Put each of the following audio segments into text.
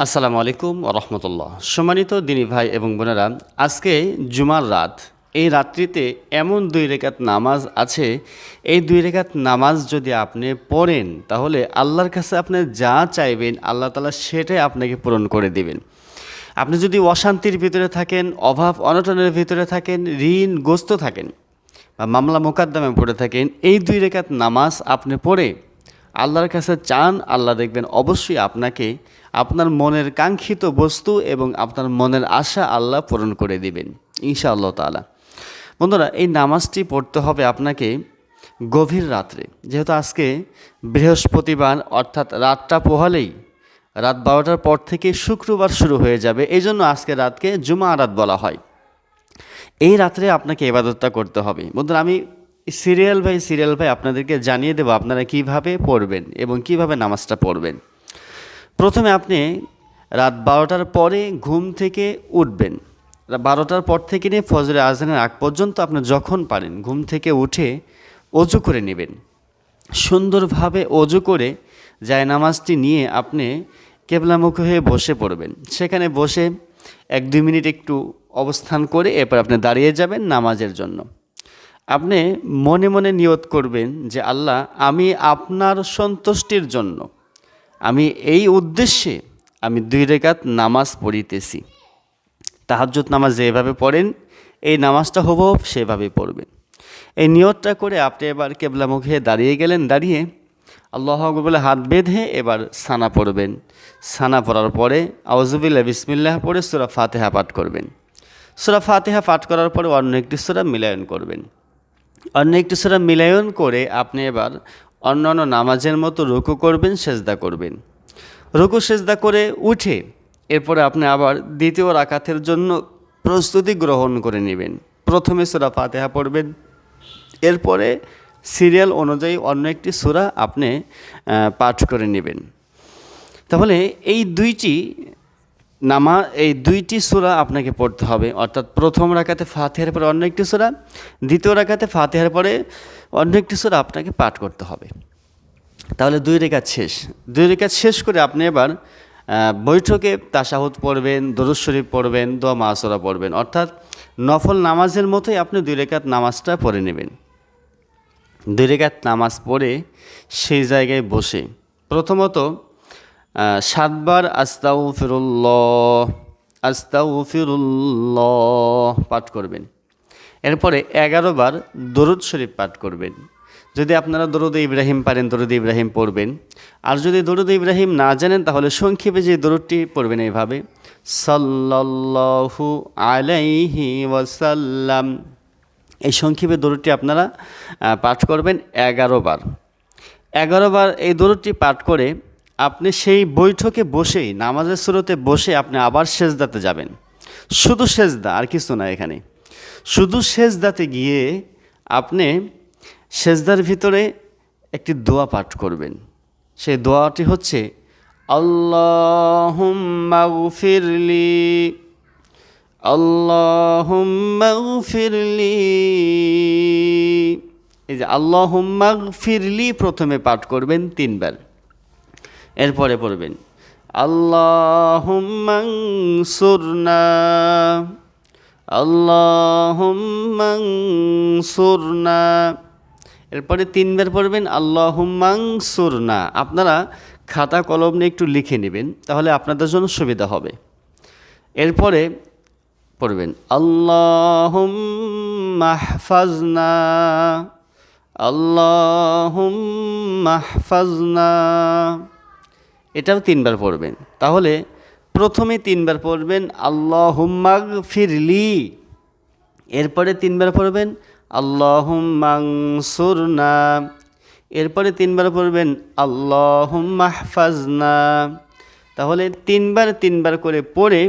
আসসালামু আলাইকুম রহমতুল্লাহ। সম্মানিত দিনী ভাই এবং বোনেরা, আজকে জুমার রাত, এই রাত্রিতে এমন 2 রেকাত নামাজ আছে। এই 2 রেকাত নামাজ যদি আপনি পড়েন, তাহলে আল্লাহর কাছে আপনি যা চাইবেন আল্লাহ তাআলা সেটাই আপনাকে পূরণ করে দিবেন। আপনি যদি অশান্তির ভিতরে থাকেন, অভাব অনটনের ভিতরে থাকেন, ঋণগ্রস্ত থাকেন বা মামলা মোকদ্দমায় পড়ে থাকেন, এই 2 রেকাত নামাজ আপনি পড়ে আল্লাহর কাছে চান, আল্লাহ দেখবেন অবশ্যই আপনাকে আপনার মনের কাঙ্ক্ষিত বস্তু এবং আপনার মনের আশা আল্লাহ পূরণ করে দিবেন ইনশাআল্লাহ তাআলা। বন্ধুরা, এই নামাজটি পড়তে হবে আপনাকে গভীর রাত্রে, যেহেতু আজকে বৃহস্পতিবার, অর্থাৎ রাতটা পোহালেই রাত 12টার পর থেকে শুক্রবার শুরু হয়ে যাবে। এই জন্য আজকে রাতকে জুমা রাত বলা হয়। এই রাত্রে আপনাকে ইবাদতটা করতে হবে। বন্ধুরা, আমি সিরিয়াল বাই আপনাদেরকে জানিয়ে দেবো আপনারা কিভাবে পড়বেন এবং কিভাবে নামাজটা পড়বেন। প্রথমে আপনি রাত 12টার পরে ঘুম থেকে উঠবেন। 12টার পর থেকে নিয়ে ফজরের আজানের আগ পর্যন্ত আপনি যখন পারেন ঘুম থেকে উঠে অজু করে নেবেন। সুন্দরভাবে অজু করে জায়নামাজটি নিয়ে আপনি কেবলামুখী হয়ে বসে পড়বেন। সেখানে বসে 1-2 মিনিট একটু অবস্থান করে এরপর আপনি দাঁড়িয়ে যাবেন নামাজের জন্য। আপনি মনে মনে নিয়ত করবেন যে আল্লাহ, আমি আপনার সন্তুষ্টির জন্য, আমি এই উদ্দেশ্যে আমি 2 রেকাত নামাজ পড়িতেছি। তাহাজ্জুদ নামাজ যেভাবে পড়েন এই নামাজটা হুবহু সেভাবে পড়বেন। এই নিয়তটা করে আপনি এবার কেবলামুখে দাঁড়িয়ে গেলেন। দাঁড়িয়ে আল্লাহু আকবার বলে হাত বেঁধে এবার সানা পড়বেন। সানা পড়ার পরে আউযুবিল্লাহি বিসমিল্লাহ পড়ে সূরা ফাতিহা পাঠ করবেন। সূরা ফাতিহা পাঠ করার পরে অন্য একটি সূরা মিলায়ন করবেন। অন্য একটি সূরা মিলায়ন করে আপনি এবার অন্যান্য নামাজের মতো রুকু করবেন, সেজদা করবেন। রুকু সেজদা করে উঠে এরপরে আপনি আবার দ্বিতীয় রাকাতের জন্য প্রস্তুতি গ্রহণ করে নেবেন। প্রথমে সূরা ফাতিহা পড়বেন, এরপরে সিরিয়াল অনুযায়ী অন্য একটি সূরা আপনি পাঠ করে নেবেন। তাহলে এই দুইটি সূরা আপনাকে পড়তে হবে, অর্থাৎ প্রথম রাকাতে ফাতিহার পরে অন্য একটি সূরা, দ্বিতীয় রাকাতে ফাতিহার পরে অন্য একটি সূরা আপনাকে পাঠ করতে হবে। তাহলে 2 রেকাত শেষ। 2 রেকাত শেষ করে আপনি এবার বৈঠকে তাশাহুদ পড়বেন, দরুদ শরীফ পড়বেন, দোয়া মাসুরা পড়বেন, অর্থাৎ নফল নামাজের মতোই আপনি 2 রেকাত নামাজটা পড়ে নেবেন। 2 রেকাত নামাজ পড়ে সেই জায়গায় বসে প্রথমত 7 বার আস্তাগফিরুল্লাহ পাঠ করবেন। এরপরে 11 বার দরুদ শরীফ পাঠ করবেন। যদি আপনারা দরুদ ইব্রাহিম পারেন দরুদ ইব্রাহিম পড়বেন, আর যদি দরুদ ইব্রাহিম না জানেন তাহলে সংক্ষেপে যে দরুদটি পড়বেন এইভাবে, সাল্লাল্লাহু আলাইহি ওয়াসাল্লাম। এই সংক্ষেপে দরুদটি আপনারা পাঠ করবেন 11 বার। 11 বার এই দরুদটি পাঠ করে আপনি সেই বৈঠকে বসেই, নামাজের শুরুতে বসে আপনি আবার সেজদাতে যাবেন। শুধু সেজদা, আর কিছু না। এখানে শুধু সেজদাতে গিয়ে আপনি সেজদার ভিতরে একটি দোয়া পাঠ করবেন। সেই দোয়াটি হচ্ছে আল্লাহুম্মা গফিরলি, আল্লাহুম্মা গফিরলি। এই যে আল্লাহুম্মা গফিরলি প্রথমে পাঠ করবেন 3 বার। এরপরে পড়বেন আল্লাহুম্মা আনসুরনা, আল্লাহুম্মা আনসুরনা। এরপরে 3 বার পড়বেন আল্লাহুম্মা আনসুরনা। আপনারা খাতা কলম নিয়ে একটু লিখে নেবেন, তাহলে আপনাদের জন্য সুবিধা হবে। এরপরে পড়বেন আল্লাহুম্মা ইহফাজনা, আল্লাহুম্মা ইহফাজনা। এটাও 3 বার পড়বেন। তাহলে প্রথমে 3 বার পড়বেন আল্লাহুম্মা গফিরলি, এরপরে 3 বার পড়বেন আল্লাহুম্মা আনসুরনা, এরপরে 3 বার পড়বেন আল্লাহুম্মা ইহফাজনা। তাহলে 3 বার করে পড়ে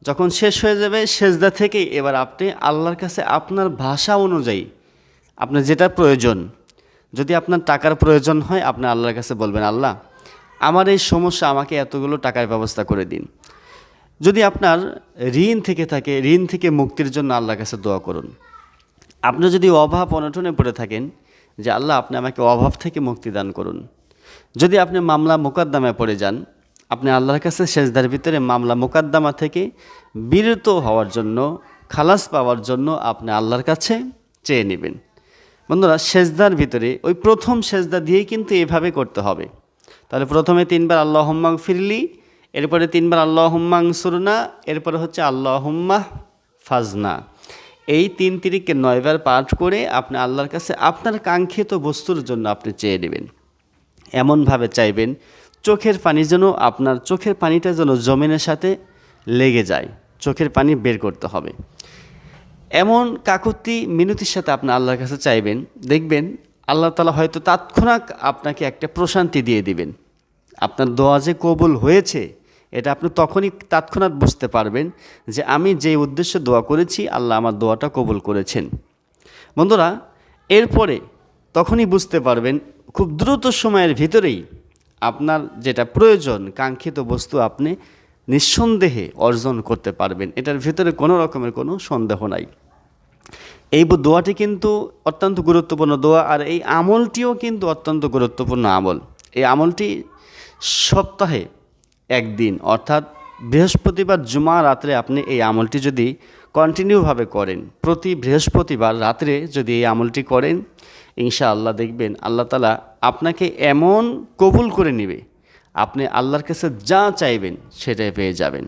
যখন শেষ হয়ে যাবে সেজদা থেকে এবার আপনি আল্লাহর কাছে আপনার ভাষা অনুযায়ী আপনার যেটা প্রয়োজন, যদি আপনার টাকার প্রয়োজন হয় আপনি আল্লাহর কাছে বলবেন, আল্লাহ আমার এই সমস্যা, আমাকে এতগুলো টাকার ব্যবস্থা করে দিন। যদি আপনার ঋণ থেকে থাকে, ঋণ থেকে মুক্তির জন্য আল্লাহর কাছে দোয়া করুন। আপনি যদি অভাব অনটনে পড়ে থাকেন, যে আল্লাহ আপনি আমাকে অভাব থেকে মুক্তি দান করুন। যদি আপনি মামলা মোকদ্দমায় পড়ে যান, আপনি আল্লাহর কাছে সেজদার ভিতরে মামলা মোকদ্দমা থেকে বিরত হওয়ার জন্য, খালাস পাওয়ার জন্য আপনি আল্লাহর কাছে চেয়ে নেবেন। বন্ধুরা, সেজদার ভিতরে ওই প্রথম সেজদা দিয়েই কিন্তু এভাবে করতে হবে। তাহলে প্রথমে 3 বার আল্লাহুম্মা গফিরলি, এরপরে 3 বার আল্লাহুম্মা আনসুরনা, এরপরে হচ্ছে আল্লাহুম্মা ফাজনা। এই 3 তিরিকে 9 বার পাঠ করে আপনি আল্লাহর কাছে আপনার কাঙ্ক্ষিত বস্তুর জন্য আপনি চেয়ে নেবেন। এমনভাবে চাইবেন চোখের পানি যেন, আপনার চোখের পানিটা যেন জমিনের সাথে লেগে যায়, চোখের পানি বের করতে হবে। এমন কাকুতি মিনতির সাথে আপনি আল্লাহর কাছে চাইবেন, দেখবেন আল্লাহ তাআলা হয়তো তাৎক্ষণিক আপনাকে একটা প্রশান্তি দিয়ে দিবেন। আপনার দোয়া যে কবুল হয়েছে এটা আপনি তখনই তাৎক্ষণাৎ বুঝতে পারবেন যে আমি যে উদ্দেশ্যে দোয়া করেছি আল্লাহ আমার দোয়াটা কবুল করেছেন। বন্ধুরা, এরপরে তখনই বুঝতে পারবেন খুব দ্রুত সময়ের ভিতরেই আপনার যেটা প্রয়োজন, কাঙ্ক্ষিত বস্তু আপনি নিঃসন্দেহে অর্জন করতে পারবেন। এটার ভিতরে কোনো রকমের কোনো সন্দেহ নাই। এই দোয়াটি কিন্তু অত্যন্ত গুরুত্বপূর্ণ দোয়া, আর এই আমলটিও কিন্তু অত্যন্ত গুরুত্বপূর্ণ আমল। এই আমলটি সপ্তাহে একদিন অর্থাৎ বৃহস্পতিবার জুমা রাত্রে আপনি এই আমলটি যদি কন্টিনিউভাবে করেন, প্রতি বৃহস্পতিবার রাত্রে যদি এই আমলটি করেন, ইনশাআল্লাহ দেখবেন আল্লাহ তাআলা আপনাকে এমন কবুল করে নেবে, আপনি আল্লাহর কাছে যা চাইবেন সেটাই পেয়ে যাবেন।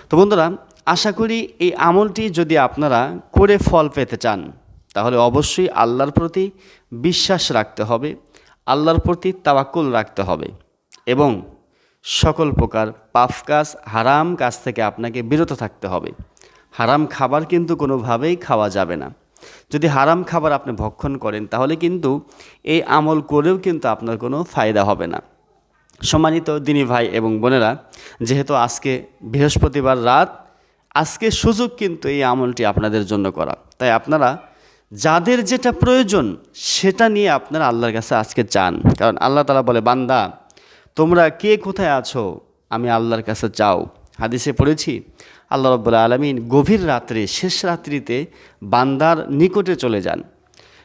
তো বন্ধুরা, আশা করি এই আমলটি যদি আপনারা করে ফল পেতে চান তাহলে অবশ্যই আল্লাহর প্রতি বিশ্বাস রাখতে হবে, আল্লাহর প্রতি তাওয়াক্কুল রাখতে হবে এবং সকল প্রকার পাপ কাজ, হারাম কাজ থেকে আপনাকে বিরত থাকতে হবে। হারাম খাবার কিন্তু কোনোভাবেই খাওয়া যাবে না। যদি হারাম খাবার আপনি ভক্ষণ করেন তাহলে কিন্তু এই আমল করেও কিন্তু আপনার কোনো ফায়দা হবে না। সম্মানিত দিনী ভাই এবং বোনেরা, যেহেতু আজকে বৃহস্পতিবার রাত, আজকে সুযোগ কিন্তু এই আমলটি আপনাদের জন্য করা। তাই আপনারা যাদের যেটা প্রয়োজন সেটা নিয়ে আপনারা আল্লাহর কাছে আজকে চান। কারণ আল্লাহ তাআলা বলে, বান্দা তোমরা কে কোথায় আছো আমি আল্লাহর কাছে চাও। হাদিসে পড়েছি আল্লাহ রাব্বুল আলামিন গভীর রাত্রে, শেষ রাত্রিতে বান্দার নিকটে চলে যান।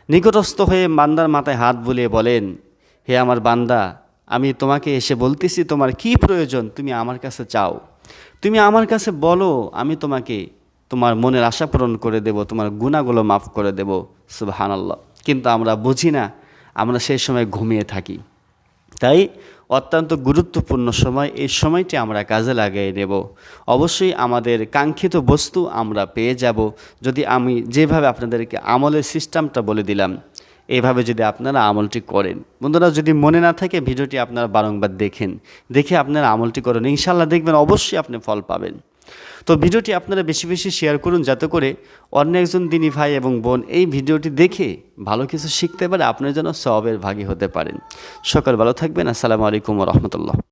নিকটস্থ হয়ে বান্দার মাথায় হাত বুলিয়ে বলেন, হে আমার বান্দা, আমি তোমাকে এসে বলতেছি তোমার কি প্রয়োজন তুমি আমার কাছে চাও, তুমি আমার কাছে বলো, আমি তোমাকে তোমার মনের আশা পূরণ করে দেব, তোমার গুনাহগুলো মাফ করে দেব। সুবহানাল্লাহ। কিন্তু আমরা বুঝি না, আমরা সেই সময় ঘুমিয়ে থাকি। তাই অত্যন্ত গুরুত্বপূর্ণ সময়, এই সময়টি আমরা কাজে লাগিয়ে নেব। অবশ্যই আমাদের কাঙ্ক্ষিত বস্তু আমরা পেয়ে যাব যদি আমি যেভাবে আপনাদেরকে আমলের সিস্টেমটা বলে দিলাম, এইভাবে যদি আপনারা আমলটি করেন। বন্ধুরা, যদি মনে না থাকে ভিডিওটি আপনারা বারংবার দেখে আপনারা আমলটি করেন, ইনশাআল্লাহ দেখবেন অবশ্যই আপনি ফল পাবেন। তো ভিডিওটি আপনারা বেশি বেশি শেয়ার করুন যাতে করে অন্য একজন দিনী ভাই এবং বোন এই ভিডিওটি দেখে ভালো কিছু শিখতে পারে, আপনার জন্য সওয়াবের ভাগী হতে পারেন। সকল ভালো থাকবেন। আসসালামু আলাইকুম ওয়া রাহমাতুল্লাহ।